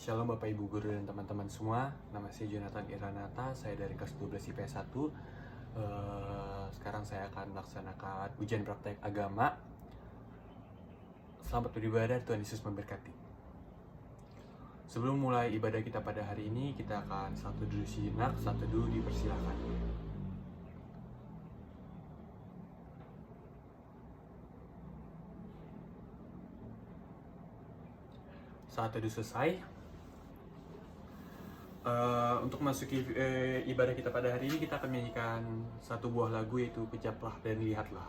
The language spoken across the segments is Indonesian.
Shalom Bapak Ibu Guru dan teman-teman semua. Nama saya Jonathan Iranata, saya dari kelas 12 IPS 1. Sekarang saya akan melaksanakan ujian praktek agama. Selamat beribadah, Tuhan Yesus memberkati. Sebelum mulai ibadah kita pada hari ini, kita akan saat teduh sejenak, saat teduh dipersilakan. Saat teduh selesai, untuk masuki ibadah kita pada hari ini, kita akan menyanyikan satu buah lagu, yaitu Kejaplah dan Lihatlah.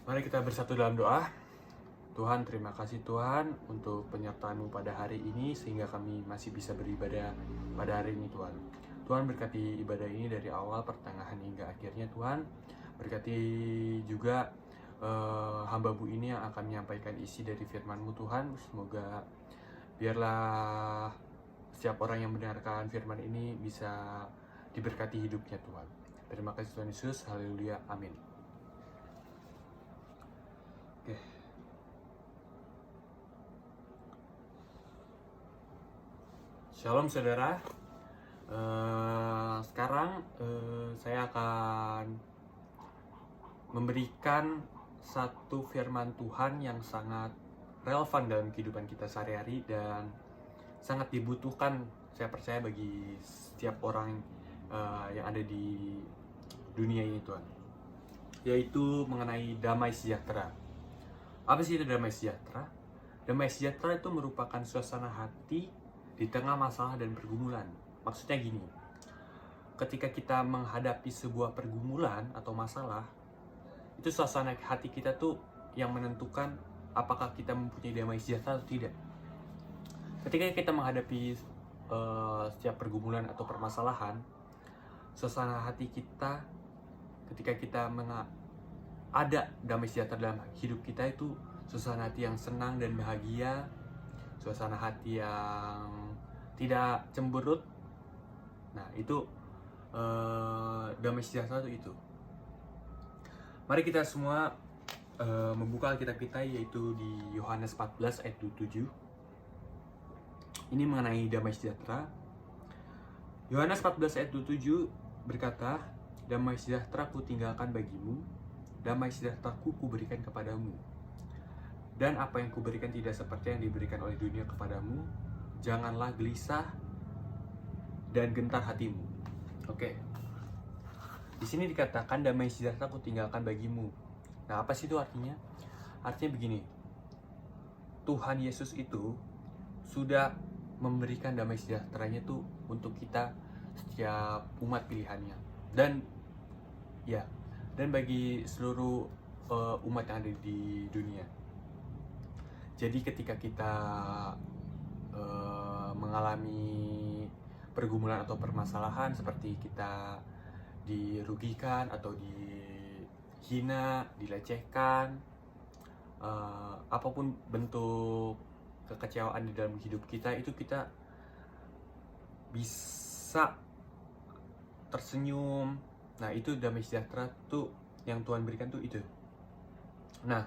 Mari kita bersatu dalam doa. Tuhan, terima kasih Tuhan untuk penyertaan-Mu pada hari ini sehingga kami masih bisa beribadah pada hari ini Tuhan. Tuhan berkati ibadah ini dari awal, pertengahan hingga akhirnya Tuhan. Berkati juga hamba-Mu ini yang akan menyampaikan isi dari firman-Mu Tuhan. Semoga biarlah setiap orang yang mendengarkan firman ini bisa diberkati hidupnya Tuhan. Terima kasih Tuhan Yesus, haleluya, amin. Oke. Shalom saudara. Sekarang saya akan memberikan satu firman Tuhan yang sangat relevan dalam kehidupan kita sehari-hari dan sangat dibutuhkan, saya percaya, bagi setiap orang yang ada di dunia ini Tuhan, yaitu mengenai damai sejahtera. Apa sih itu damai sejahtera? Damai sejahtera itu merupakan suasana hati di tengah masalah dan pergumulan. Maksudnya gini, ketika kita menghadapi sebuah pergumulan atau masalah, itu suasana hati kita tuh yang menentukan apakah kita mempunyai damai sejahtera atau tidak. Ketika kita menghadapi setiap pergumulan atau permasalahan, suasana hati kita ketika kita ada damai sejahtera dalam hidup kita itu suasana hati yang senang dan bahagia, suasana hati yang tidak cemberut. Nah itu damai sejahtera itu. Mari kita semua membuka Alkitab kita, yaitu di Yohanes 14 ayat 27. Ini mengenai damai sejahtera. Yohanes 14 ayat 27 berkata, "Damai sejahtera ku tinggalkan bagimu, damai sejahtera ku berikan kepadamu. Dan apa yang kuberikan tidak seperti yang diberikan oleh dunia kepadamu. Janganlah gelisah dan gentar hatimu." Oke. Di sini dikatakan damai sejahtera ku tinggalkan bagimu. Nah, apa sih itu artinya? Artinya begini. Tuhan Yesus itu sudah memberikan damai sejahteranya tuh untuk kita, setiap umat pilihannya. Dan bagi seluruh umat yang ada di dunia. Jadi ketika kita mengalami pergumulan atau permasalahan, seperti kita dirugikan atau dihina, dilecehkan, apapun bentuk kekecewaan di dalam hidup kita, itu kita bisa bisa tersenyum. Nah, itu damai sejahtera tuh yang Tuhan berikan tuh itu. Nah,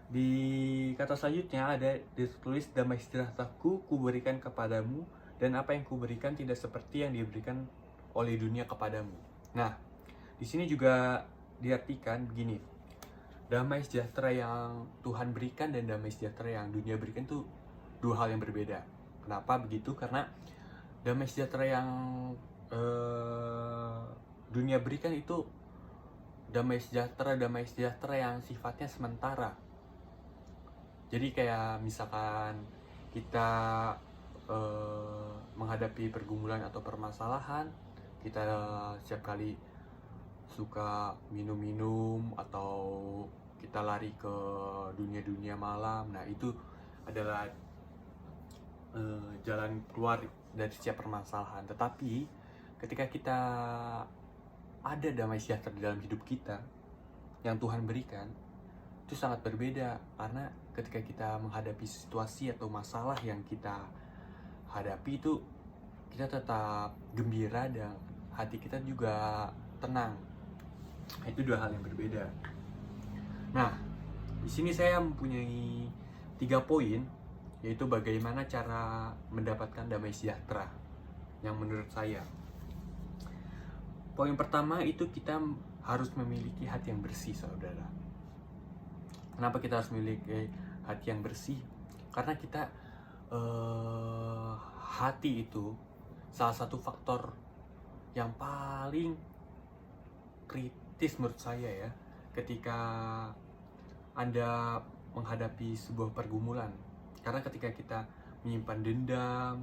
di kata selanjutnya ada ditulis, damai sejahteraku kuberikan kepadamu, dan apa yang kuberikan tidak seperti yang diberikan oleh dunia kepadamu. Nah, di sini juga diartikan begini, damai sejahtera yang Tuhan berikan dan damai sejahtera yang dunia berikan tuh dua hal yang berbeda. Kenapa begitu? Karena damai sejahtera yang dunia berikan itu damai sejahtera yang sifatnya sementara. Jadi kayak misalkan kita menghadapi pergumulan atau permasalahan, kita setiap kali suka minum-minum atau kita lari ke dunia-dunia malam. Nah, itu adalah jalan keluar dari setiap permasalahan. Tetapi ketika kita ada damai sejahtera di dalam hidup kita yang Tuhan berikan, itu sangat berbeda. Karena ketika kita menghadapi situasi atau masalah yang kita hadapi, itu kita tetap gembira dan hati kita juga tenang. Itu dua hal yang berbeda. Nah, di sini saya mempunyai 3 poin, yaitu bagaimana cara mendapatkan damai sejahtera yang menurut saya. Poin pertama itu kita harus memiliki hati yang bersih, saudara. Kenapa kita harus memiliki hati yang bersih? Karena kita hati itu salah satu faktor yang paling kritis menurut saya ya, ketika Anda menghadapi sebuah pergumulan. Karena ketika kita menyimpan dendam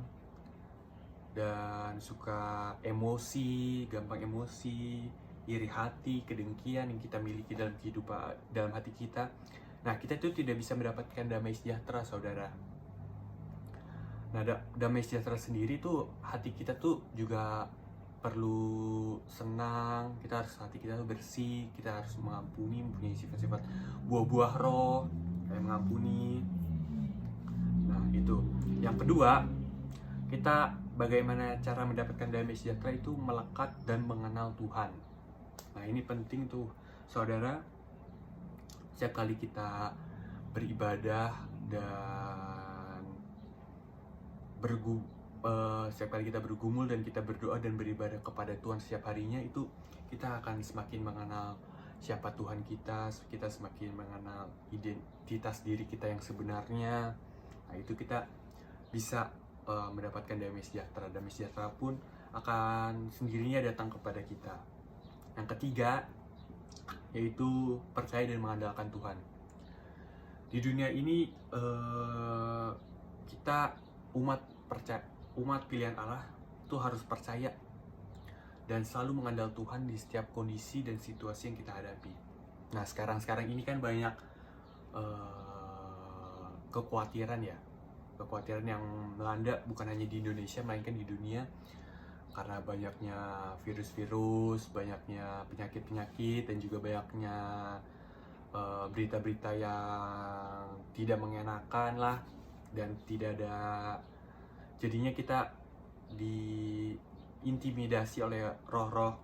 dan suka emosi, gampang emosi, iri hati, kedengkian yang kita miliki dalam kehidupan, dalam hati kita, nah kita itu tidak bisa mendapatkan damai sejahtera, saudara. Nah, damai sejahtera sendiri tuh hati kita tuh juga perlu senang, hati kita tuh bersih, kita harus mengampuni, mempunyai sifat-sifat buah-buah roh kayak mengampuni. Nah, itu. Yang kedua, kita bagaimana cara mendapatkan damai sejahtera itu melekat dan mengenal Tuhan. Nah, ini penting tuh, saudara. Setiap kali kita beribadah dan setiap kali kita bergumul dan kita berdoa dan beribadah kepada Tuhan setiap harinya, itu kita akan semakin mengenal siapa Tuhan kita semakin mengenal identitas diri kita yang sebenarnya. Nah, itu kita bisa mendapatkan damai sejahtera. Damai sejahtera pun akan sendirinya datang kepada kita. Yang ketiga, yaitu percaya dan mengandalkan Tuhan. Di dunia ini kita umat pilihan Allah itu harus percaya dan selalu mengandalkan Tuhan di setiap kondisi dan situasi yang kita hadapi. Nah, sekarang ini kan banyak kekhawatiran yang melanda bukan hanya di Indonesia melainkan di dunia, karena banyaknya virus-virus, banyaknya penyakit-penyakit, dan juga banyaknya berita-berita yang tidak mengenakan lah, dan tidak ada, jadinya kita diintimidasi oleh roh-roh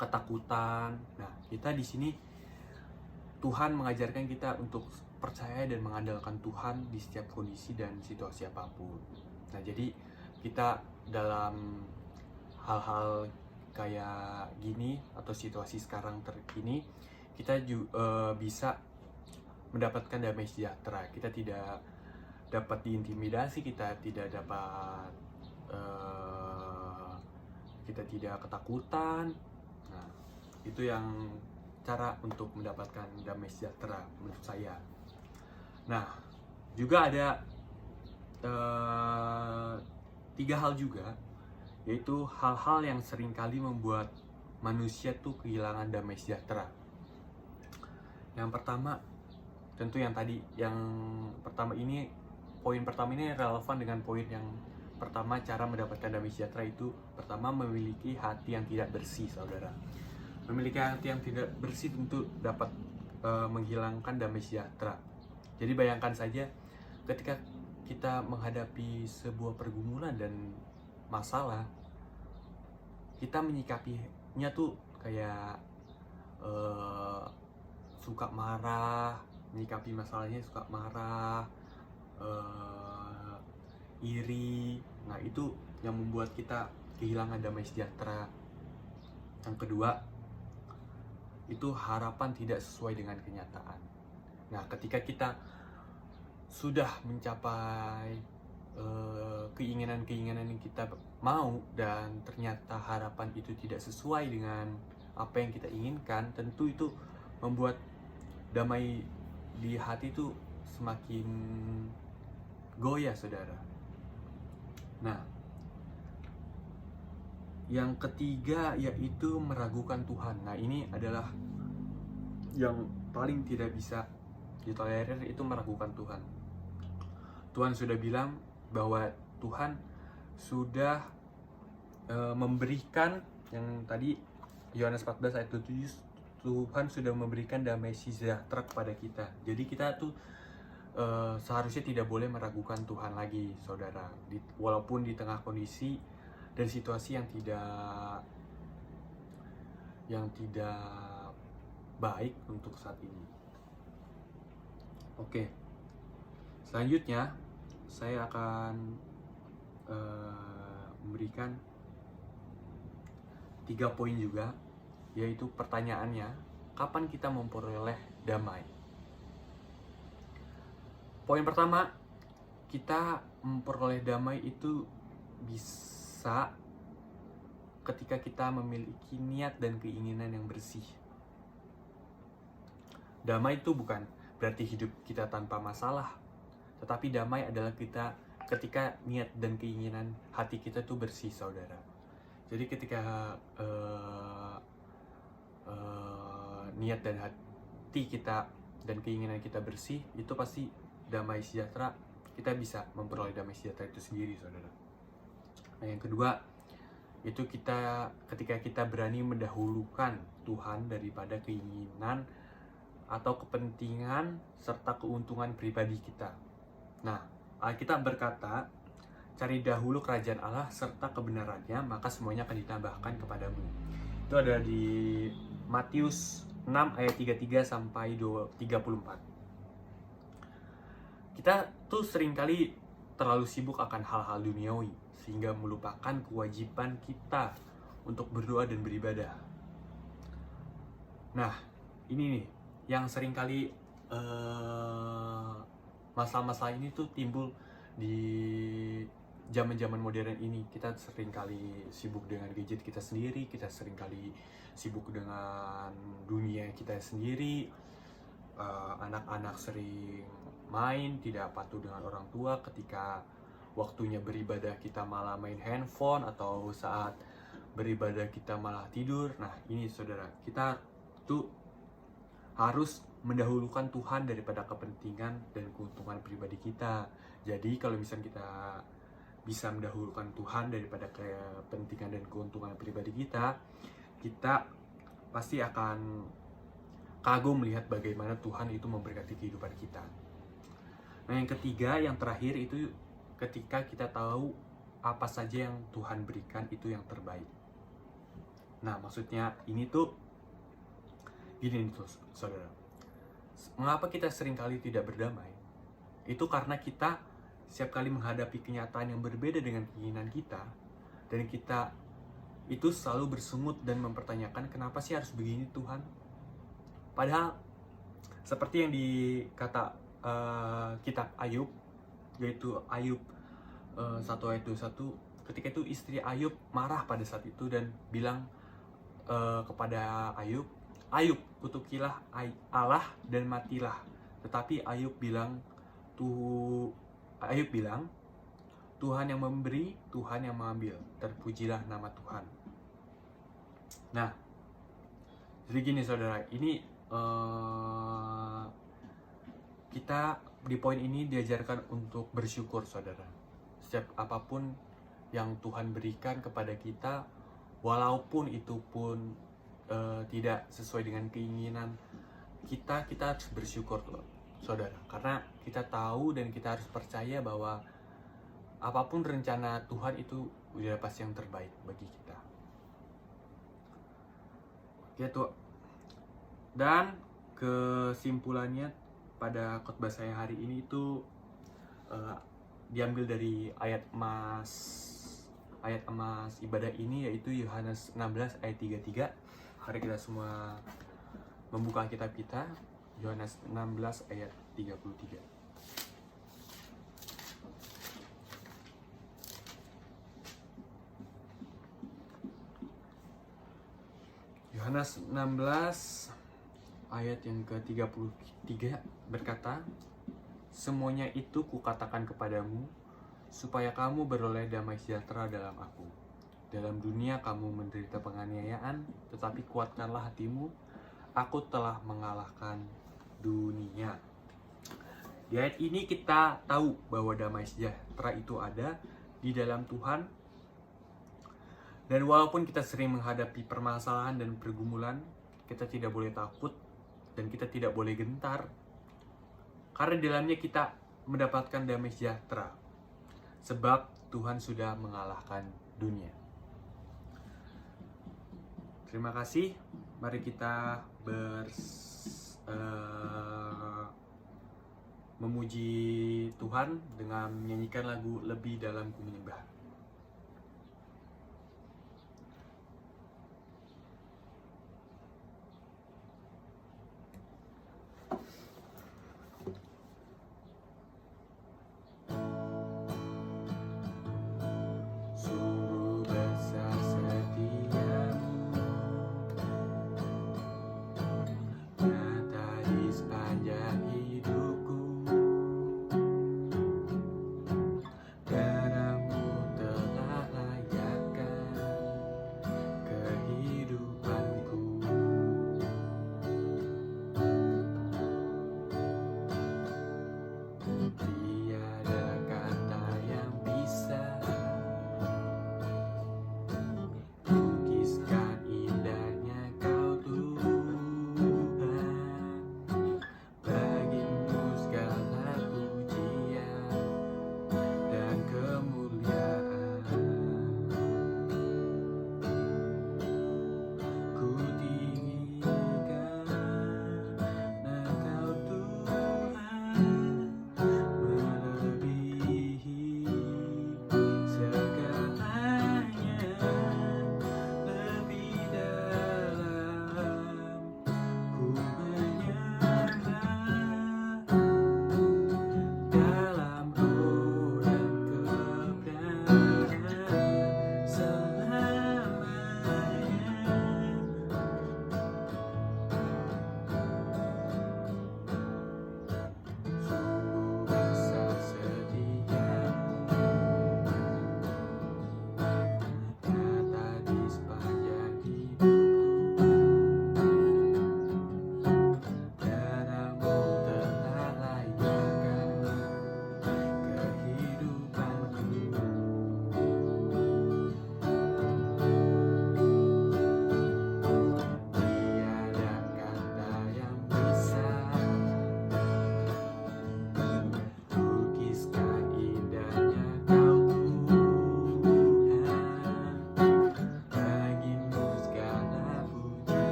ketakutan. Nah, kita di sini Tuhan mengajarkan kita untuk percaya dan mengandalkan Tuhan di setiap kondisi dan situasi apapun. Nah, jadi kita dalam hal-hal kayak gini atau situasi sekarang terkini, kita juga bisa mendapatkan damai sejahtera. Kita tidak dapat diintimidasi, kita tidak ketakutan. Nah, itu yang cara untuk mendapatkan damai sejahtera menurut saya. Nah, juga ada 3 hal juga, yaitu hal-hal yang seringkali membuat manusia tuh kehilangan damai sejahtera. Yang pertama, tentu yang poin pertama ini relevan dengan poin yang pertama, cara mendapatkan damai sejahtera itu pertama memiliki hati yang tidak bersih, saudara. Memiliki hati yang tidak bersih tentu dapat menghilangkan damai sejahtera. Jadi bayangkan saja ketika kita menghadapi sebuah pergumulan dan masalah, kita menyikapinya tuh kayak suka marah, menyikapi masalahnya suka marah, iri. Nah, itu yang membuat kita kehilangan damai sejahtera. Yang kedua, itu harapan tidak sesuai dengan kenyataan. Nah, ketika kita sudah mencapai keinginan-keinginan yang kita mau dan ternyata harapan itu tidak sesuai dengan apa yang kita inginkan, tentu itu membuat damai di hati itu semakin goyah, saudara. Nah, yang ketiga yaitu meragukan Tuhan. Nah, ini adalah yang paling tidak bisa ditolerir, itu meragukan Tuhan. Tuhan sudah bilang bahwa Tuhan sudah memberikan, yang tadi Yohanes 14 ayat 7, Tuhan sudah memberikan damai sejahtera kepada kita. Jadi kita tuh seharusnya tidak boleh meragukan Tuhan lagi, saudara. Walaupun di tengah kondisi dan situasi yang tidak baik untuk saat ini. Oke, selanjutnya saya akan memberikan 3 poin juga, yaitu pertanyaannya, kapan kita memperoleh damai? Poin pertama, kita memperoleh damai itu bisa ketika kita memiliki niat dan keinginan yang bersih. Damai itu bukan berarti hidup kita tanpa masalah, tetapi damai adalah kita ketika niat dan keinginan hati kita tuh bersih, saudara. Jadi ketika niat dan hati kita dan keinginan kita bersih, itu pasti damai sejahtera, kita bisa memperoleh damai sejahtera itu sendiri, saudara. Nah, yang kedua, itu ketika kita berani mendahulukan Tuhan daripada keinginan atau kepentingan serta keuntungan pribadi kita. Nah, Alkitab berkata, cari dahulu kerajaan Allah serta kebenarannya, maka semuanya akan ditambahkan kepadamu. Itu ada di Matius 6 ayat 33 sampai 34. Kita tuh seringkali terlalu sibuk akan hal-hal duniawi sehingga melupakan kewajiban kita untuk berdoa dan beribadah. Nah, ini nih yang seringkali masalah-masalah ini tuh timbul di zaman-zaman modern ini. Kita seringkali sibuk dengan gadget kita sendiri, kita seringkali sibuk dengan dunia kita sendiri. Anak-anak sering main, tidak patuh dengan orang tua. Ketika waktunya beribadah kita malah main handphone, atau saat beribadah kita malah tidur. Nah, ini saudara, kita tuh harus mendahulukan Tuhan daripada kepentingan dan keuntungan pribadi kita. Jadi kalau misalnya kita bisa mendahulukan Tuhan daripada kepentingan dan keuntungan pribadi kita, kita pasti akan kagum melihat bagaimana Tuhan itu memberkati kehidupan kita. Nah, yang ketiga, yang terakhir, itu ketika kita tahu apa saja yang Tuhan berikan itu yang terbaik. Nah, maksudnya ini tuh gini nih, saudara. Mengapa kita seringkali tidak berdamai? Itu karena kita setiap kali menghadapi kenyataan yang berbeda dengan keinginan kita, dan kita itu selalu bersungut dan mempertanyakan, kenapa sih harus begini Tuhan? Padahal seperti yang dikata kitab Ayub, yaitu Ayub 1 ayat 21, ketika itu istri Ayub marah pada saat itu dan bilang kepada Ayub, Ayub, kutukilah Allah dan matilah. Tetapi Ayub bilang, Tuhan yang memberi, Tuhan yang mengambil. Terpujilah nama Tuhan. Nah, jadi gini saudara, ini kita di poin ini diajarkan untuk bersyukur, saudara. Setiap apapun yang Tuhan berikan kepada kita, walaupun itu pun tidak sesuai dengan keinginan kita harus bersyukur, saudara. Karena kita tahu dan kita harus percaya bahwa apapun rencana Tuhan itu udah pasti yang terbaik bagi kita. Gitu. Dan kesimpulannya pada khotbah saya hari ini itu diambil dari ayat emas ibadah ini, yaitu Yohanes 16 ayat 33. Mari kita semua membuka kitab kita, Yohanes 16 ayat 33. Yohanes 16 ayat yang ke-33 berkata, "Semuanya itu kukatakan kepadamu, supaya kamu beroleh damai sejahtera dalam aku. Dalam dunia kamu menderita penganiayaan, tetapi kuatkanlah hatimu, aku telah mengalahkan dunia." Di ayat ini kita tahu bahwa damai sejahtera itu ada di dalam Tuhan. Dan walaupun kita sering menghadapi permasalahan dan pergumulan, kita tidak boleh takut dan kita tidak boleh gentar. Karena di dalamnya kita mendapatkan damai sejahtera. Sebab Tuhan sudah mengalahkan dunia. Terima kasih. Mari kita memuji Tuhan dengan menyanyikan lagu Lebih Dalam Ku Menyembah.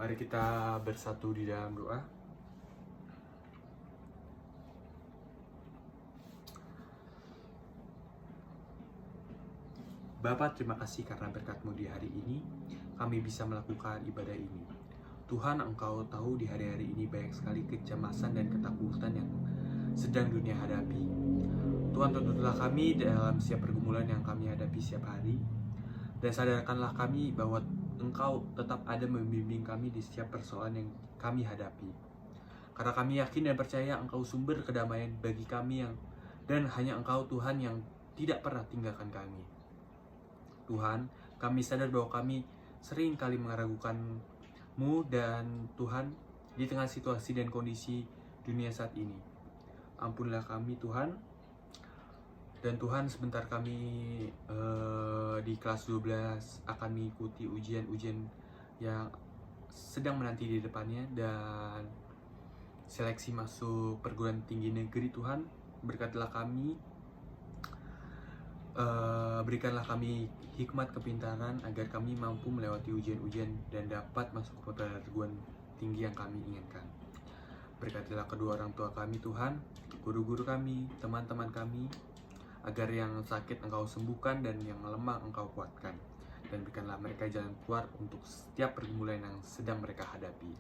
Mari kita bersatu di dalam doa. Bapa, terima kasih karena berkat-Mu di hari ini kami bisa melakukan ibadah ini. Tuhan, Engkau tahu di hari-hari ini banyak sekali kecemasan dan ketakutan yang sedang dunia hadapi. Tuhan, tuntunlah kami dalam setiap pergumulan yang kami hadapi setiap hari, dan sadarkanlah kami bahwa Engkau tetap ada membimbing kami di setiap persoalan yang kami hadapi. Karena kami yakin dan percaya Engkau sumber kedamaian bagi kami, dan hanya Engkau Tuhan yang tidak pernah tinggalkan kami. Tuhan, kami sadar bahwa kami sering kali meragukan-Mu, dan Tuhan, di tengah situasi dan kondisi dunia saat ini, ampunlah kami Tuhan. Dan Tuhan, sebentar kami di kelas 12 akan mengikuti ujian-ujian yang sedang menanti di depannya, dan seleksi masuk perguruan tinggi negeri. Tuhan, berkatilah kami, berikanlah kami hikmat kepintaran agar kami mampu melewati ujian-ujian dan dapat masuk ke perguruan tinggi yang kami inginkan. Berkatilah kedua orang tua kami Tuhan, guru-guru kami, teman-teman kami, agar yang sakit Engkau sembuhkan dan yang lemah Engkau kuatkan. Dan berikanlah mereka jalan keluar untuk setiap pergumulan yang sedang mereka hadapi.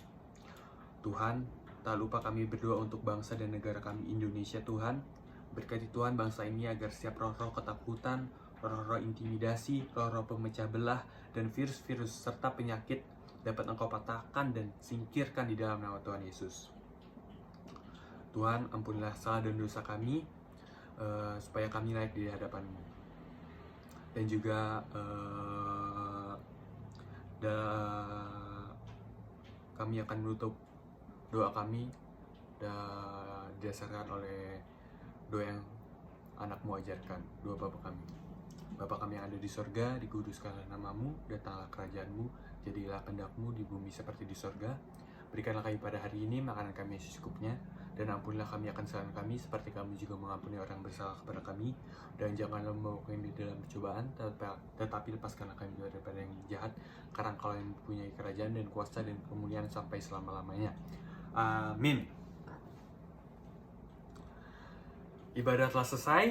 Tuhan, tak lupa kami berdoa untuk bangsa dan negara kami Indonesia. Tuhan, berkati Tuhan bangsa ini agar setiap roh-roh ketakutan, roh-roh intimidasi, roh-roh pemecah belah, dan virus-virus serta penyakit dapat Engkau patahkan dan singkirkan di dalam nama Tuhan Yesus. Tuhan, ampunilah salah dan dosa kami, supaya kami layak di hadapan-Mu. Dan juga kami akan menutup doa kami dan didasarkan oleh doa yang anak-Mu ajarkan, doa Bapa kami. Bapa kami yang ada di sorga, dikuduskanlah nama-Mu, datanglah kerajaan-Mu, jadilah kehendak-Mu di bumi seperti di sorga. Berikanlah kami pada hari ini makanan kami yang secukupnya, dan ampunilah kami akan kesalahan kami, seperti kami juga mengampuni orang bersalah kepada kami. Dan janganlah membawa kami di dalam percobaan, tetapi lepaskanlah kami daripada yang jahat, karena Engkau yang mempunyai kerajaan dan kuasa dan kemuliaan sampai selama-lamanya. Amin. Ibadah telah selesai.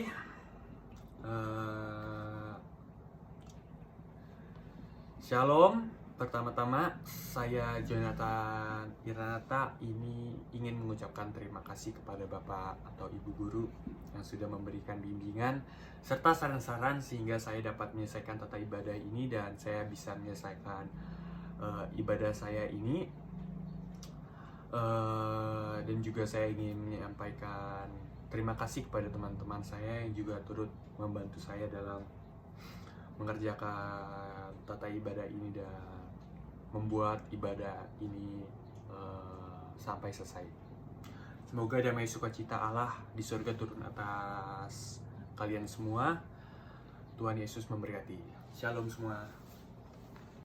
Shalom. Pertama-tama, saya Jonathan Iranata ini ingin mengucapkan terima kasih kepada Bapak atau Ibu Guru yang sudah memberikan bimbingan serta saran-saran sehingga saya dapat menyelesaikan tata ibadah ini, dan saya bisa menyelesaikan ibadah saya ini. Dan juga saya ingin menyampaikan terima kasih kepada teman-teman saya yang juga turut membantu saya dalam mengerjakan tata ibadah ini dan membuat ibadah ini sampai selesai. Semoga damai sukacita Allah di surga turun atas kalian semua. Tuhan Yesus memberkati. Shalom semua.